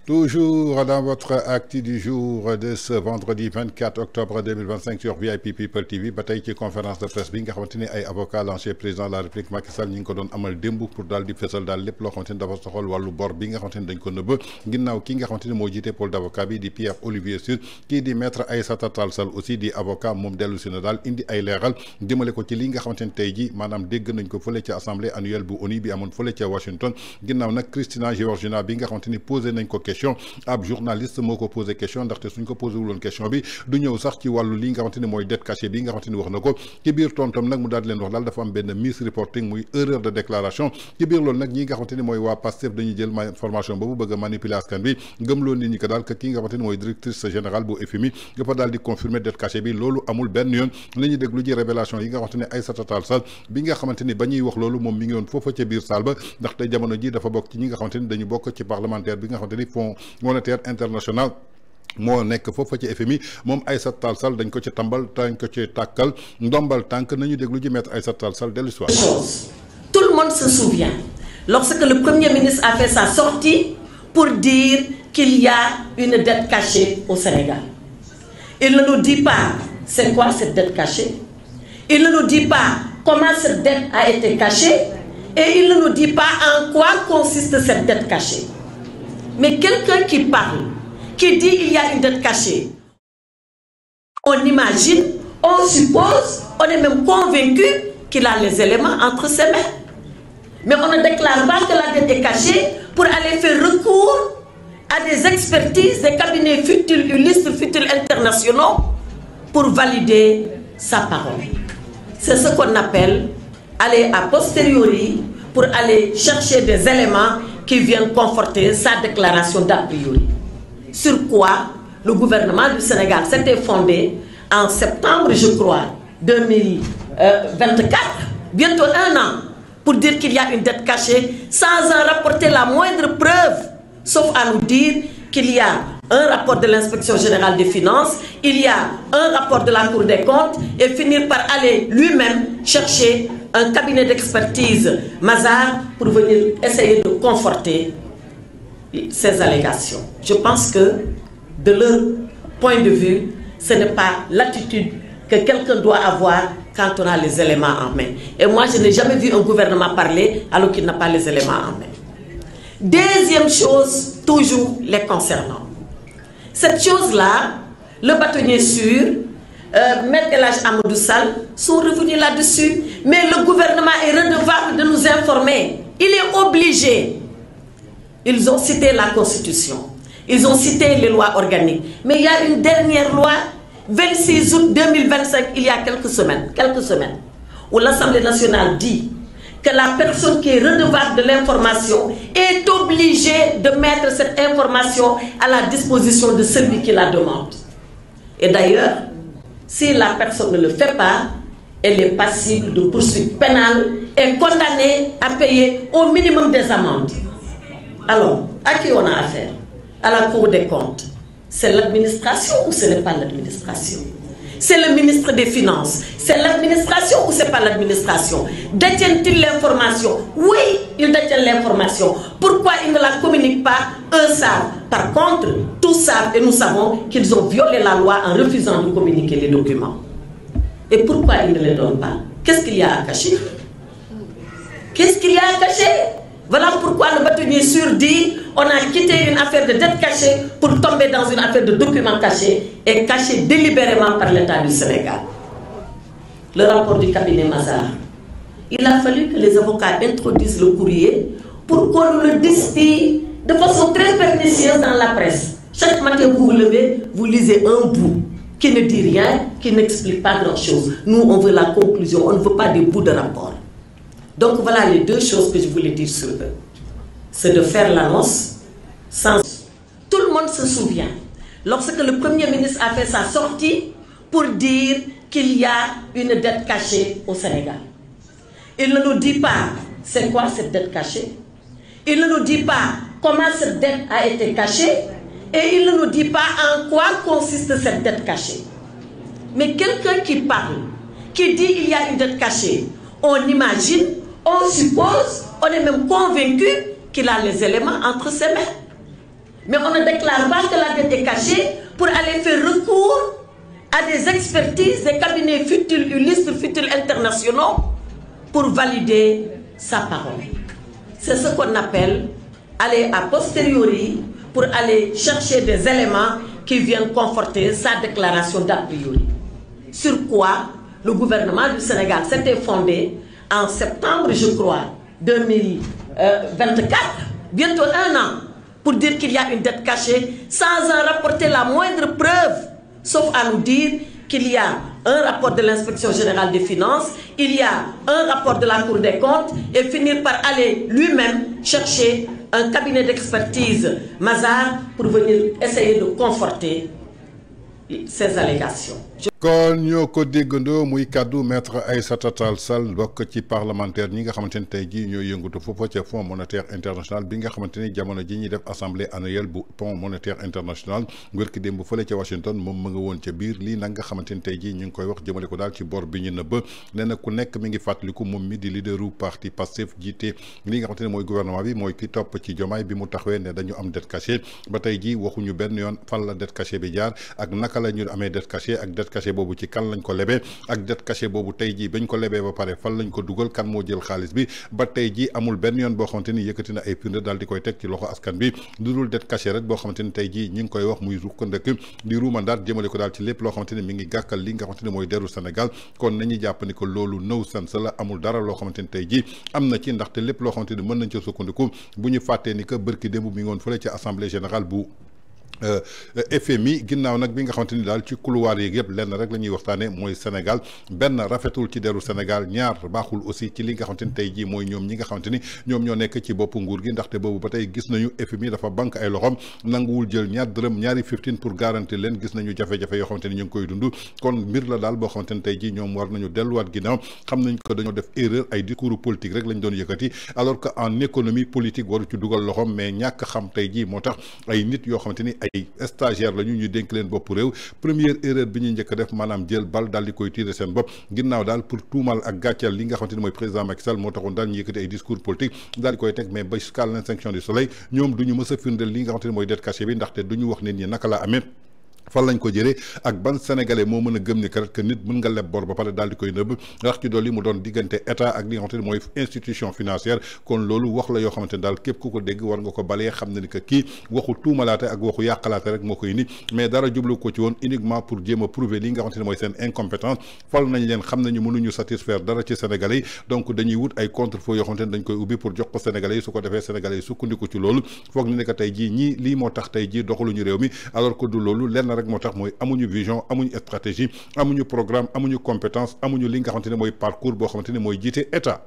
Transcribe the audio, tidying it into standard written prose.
Toujours dans votre acte du jour de ce vendredi 24 octobre 2025 sur VIP People TV bataille ci conférence de presse bi nga xamanteni ay avocat l'ancien président de la République Macky Sall ñi ngi ko doon amal démb pour daal di fessel daal lépp loo xamanteni dafa soxal wàllu bor bi nga xamanteni dañ ko nëbb ginnaaw ki nga xamanteni moo jiite pôle d'avocat bi di Pierre Olivier Sur kii di maître Aïssata Tall Sall aussi di avocat moom dellu si na daal indi ay leeral jëmale ko ci li nga xamanteni tey ji maanaam dégg nañ ko fële ci assemblée annuelle bu ONU bi amoon fële ca Washington ginnaaw nag Christina Georgina bi nga xamanteni posé nañ ko question ab journaliste moo ko posé question ndaxte suñ ko posé wuloon question bi du ñëw sax ci wàllu li nga xamante ni mooy dette cachée bi nga xamante ni wax na ko ci biir tontam nag mu daal di leen wax daal dafa am benn misreporting muy erreur de déclaration ci biir loolu nag ñi nga xamante ni mooy waa Pastef dañuy jël information boobu bëgg a manipuler askan bi gëmloo nit ñi ko daal que ki nga xamante ni mooy directrice générale bu FMI dafa daal di confirmer dette cachée bi loolu amul benn yoon la ñuy déglu ji révélation yi nga xamante ni Aïssata Tall Sall bi nga xamante ni ba ñuy wax loolu moom mi ngi woon foofa ca biir salle ba ndaxte jamono ji dafa bokk ci ñi nga xamante ni dañu bokk ci parlementaire bi nga xamante ni Fonds monétaire international moo nekk foofa ci FMI moom Aïssata Tall Sall dañ ko ci tambal dañ ko ci tàkkal ndombal tànk nañu déglu ji maître Aïssata Tall Sall dellu soir. Tout le monde se souvient lorsque le Premier ministre a fait sa sortie pour dire qu'il y a une dette cachée au Sénégal. Il ne nous dit pas c'est quoi cette dette cachée. Il ne nous dit pas comment cette dette a été cachée et il ne nous dit pas en quoi consiste cette dette cachée. Mais quelqu'un qui parle, qui dit il y a une dette cachée, on imagine, on suppose, on est même convaincu qu'il a les éléments entre ses mains. Mais on ne déclare pas que la dette est cachée pour aller faire recours à des expertises, des cabinets futiles, illustres, futiles internationaux pour valider sa parole. C'est ce qu'on appelle aller a posteriori pour aller chercher des éléments qui viennent conforter sa déclaration d'a priori. Sur quoi le gouvernement du Sénégal s'était fondé en septembre, je crois, 2024, bientôt un an, pour dire qu'il y a une dette cachée, sans en rapporter la moindre preuve, sauf à nous dire qu'il y a un rapport de l'inspection générale des finances, il y a un rapport de la Cour des comptes, et finir par aller lui-même chercher un cabinet d'expertise Mazars pour venir essayer de conforter ces allégations. Je pense que de leur point de vue, ce n'est pas l'attitude que quelqu'un doit avoir quand on a les éléments en main. Et moi, je n'ai jamais vu un gouvernement parler alors qu'il n'a pas les éléments en main. Deuxième chose, toujours les concernant. Cette chose-là, le bâtonnier Sur, Maître El Hadji Amadou Sall sont revenus là-dessus, mais le gouvernement est redevable de nous informer. Il est obligé. Ils ont cité la Constitution, ils ont cité les lois organiques, mais il y a une dernière loi, 26 août 2025, il y a quelques semaines, où l'Assemblée nationale dit que la personne qui est redevable de l'information est obligée de mettre cette information à la disposition de celui qui la demande. Et d'ailleurs, si la personne ne le fait pas, elle est passible de poursuites pénales et condamnée à payer au minimum des amendes. Alors, à qui on a affaire? À la Cour des comptes. C'est l'administration ou ce n'est pas l'administration? C'est le ministre des Finances. C'est l'administration ou ce n'est pas l'administration? Détiennent-ils l'information? Oui, ils détiennent l'information. Pourquoi ils ne la communiquent pas? Eux savent. Par contre, tous savent et nous savons qu'ils ont violé la loi en refusant de communiquer les documents. Et pourquoi ils ne les donnent pas? Qu'est-ce qu'il y a à cacher? Qu'est-ce qu'il y a à cacher? Voilà pourquoi le bâtonnier Sur dit on a quitté une affaire de dette cachée pour tomber dans une affaire de documents cachés et cachés délibérément par l'État du Sénégal. Le rapport du cabinet Mazars. Il a fallu que les avocats introduisent le courrier pour qu'on le distille de façon très pernicieuse dans la presse. Chaque matin vous vous levez, vous lisez un bout qui ne dit rien, qui n'explique pas grand-chose. Nous, on veut la conclusion, on ne veut pas des bouts de rapport. Donc voilà les deux choses que je voulais dire sur eux. C'est de faire l'annonce sans... Tout le monde se souvient, lorsque le Premier ministre a fait sa sortie pour dire qu'il y a une dette cachée au Sénégal. Il ne nous dit pas c'est quoi cette dette cachée. Il ne nous dit pas comment cette dette a été cachée. Et il ne nous dit pas en quoi consiste cette dette cachée. Mais quelqu'un qui parle, qui dit qu'il y a une dette cachée, on imagine, on suppose, on est même convaincu qu'il a les éléments entre ses mains. Mais on ne déclare pas que la dette est cachée pour aller faire recours à des expertises, des cabinets futiles, illustres, futiles internationaux pour valider sa parole. C'est ce qu'on appelle aller a posteriori pour aller chercher des éléments qui viennent conforter sa déclaration d'a priori. Sur quoi le gouvernement du Sénégal s'était fondé en septembre, je crois, 2024, bientôt un an, pour dire qu'il y a une dette cachée sans en rapporter la moindre preuve, sauf à nous dire qu'il y a un rapport de l'inspection générale des finances, il y a un rapport de la Cour des comptes et finir par aller lui-même chercher un cabinet d'expertise Mazars pour venir essayer de conforter ces allégations. kon ñoo ko déggandoo muy kaddu maître Aïssata Tall Sall bokk ci parlementaire ñi nga xamante ni tey jii ñooy yëngatu foofa ca fonds monétaire international bi nga xamante ni jamono ji ñuy def assemblée annuelle bu fonds monétaire international ngir ki démb fële ca Washington moom mu nga woon ca biir lii nag nga xamante ni tey jii ñu ngi koy wax jëmale ko daal ci bor bi ñu nëbb nee na ku nekk mi ngi fàttaliku moom mi di leaderu parti Pastef jiite li nga xamante ni mooy gouvernement bi mooy ki topp ci Diomaye bi mu taxawee ne dañu am dette cachée ba tey jii waxuñu benn yoon fan la dette cachée bi jaar ak naka la ñu amee dette cachée ak dette cachée boobu ci kan lañ ko lebee ak dette cachée boobu tey jii bañ ko lebee ba pare fan lañ ko dugal kan moo jël xaalis bi ba tey jii amul benn yoon boo xamante ni yëkkati na ay firnde daal di koy teg ci loxo askan bi lu dul dette cachée rek boo xamante ni tey jii ñi ngi koy wax muy rukkandëkk di ruumandaat jëmale ko daal ci lépp loo xamante ni mi ngi gàkkal li nga xamante ni mooy deru Sénégal kon nañuy jàpp ni ko loolu no sens la amul dara loo xamante ni tey jii am na ci ndaxte lépp loo xamante ni mën nañ ca sukkandiku bu ñu fàttee ni que bërki démb mi ngi woon fële ci assemblée générale bu FMI ginnaaw nag bi nga xamante ni daal ci couloir yi yëpp lenn rek la ñuy waxtaanee mooy Sénégal benn rafetul ci deru Sénégal ñaar baaxul aussi ci li nga xamante ni tey jii mooy ñoom ñi nga xamante ni ñoom ñoo nekk ci boppu nguur gi ndaxte boobu ba tey gis nañu FMI dafa banque ay loxoom nanguwul jël ñaar dërëm ñaari 15 pour garantir leen gis nañu jafe-jafe yoo xamante ni ñu ngi koy dund kon mbir la daal boo xamante ni tey jii ñoom war nañu delluwaat ginnaaw xam nañ ko dañoo def erreur ay discours politique rek lañ doon yëkkati alors que en économie politique waru ci dugal loxoom mais ñàkk xam tey jii moo tax ay nit yoo xamante ni ay stagiaire lañu ñu dénk leen bopp réew première erreur bi ñuy njëkk a def maanaam jël bal daal di koy tirer seen bopp ginnaaw daal pour tuumal ak gàcceel li nga xamante ni mooy président Macky Sall moo taxoon daal ñu yëkkati ay discours politique daal di koy teg mais ba jusqu'à l'extinction du soleil ñoom du ñu mës a firndeel li nga xamante ni mooy dette cachée bi ndaxte du ñu wax nit ñi naka la amee fan lañ ko jëlee ak ban sénégalais moo mën a gëm ni que nit mën nga leb bor ba pare daal di koy nëbb ndax ci dolli mu doon diggante état ak li nga xamante ni mooy institution financière kon loolu wax la yoo xamante ni daal képp ku ko dégg war nga ko balee xam ne ni que kii waxu tuumalaate ak waxu yàqalaate rek moo koy indi mais dara jublu ko ci woon uniquement pour jéem a prouver li nga xamante ni mooy seen incompétence fal nañ leen xam nañu mënuñu satisfaire dara ci sénégalais yi donc dañuy wut ay contre-feu yoo xamante ni dañ koy ubbi pour jox ko sénégalais yi su ko defee sénégalais yi sukkandiku ci loolu foog ni ne que tey jii ñii lii moo tax tey jii doxaluñu réew mi alors que du loolu lenn rek moo tax mooy amuñu vision amuñu stratégie amuñu programme amuñu compétence amuñu li nga xamante ne mooy parcours boo xamante ne mooy jiite état